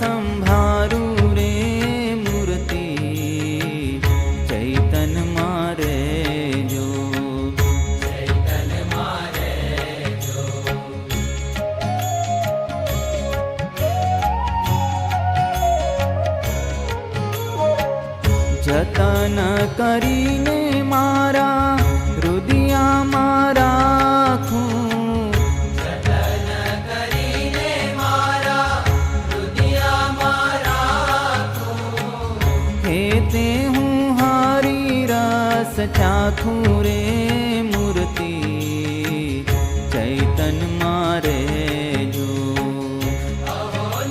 संभारू रे मूर्ति चैतन मारे जो चैतन मारे जो जतन करीने मारा रुदिया मारा जतन करीने मारा रुदिया मारा हेते हूँ हारी रस चाखूं रे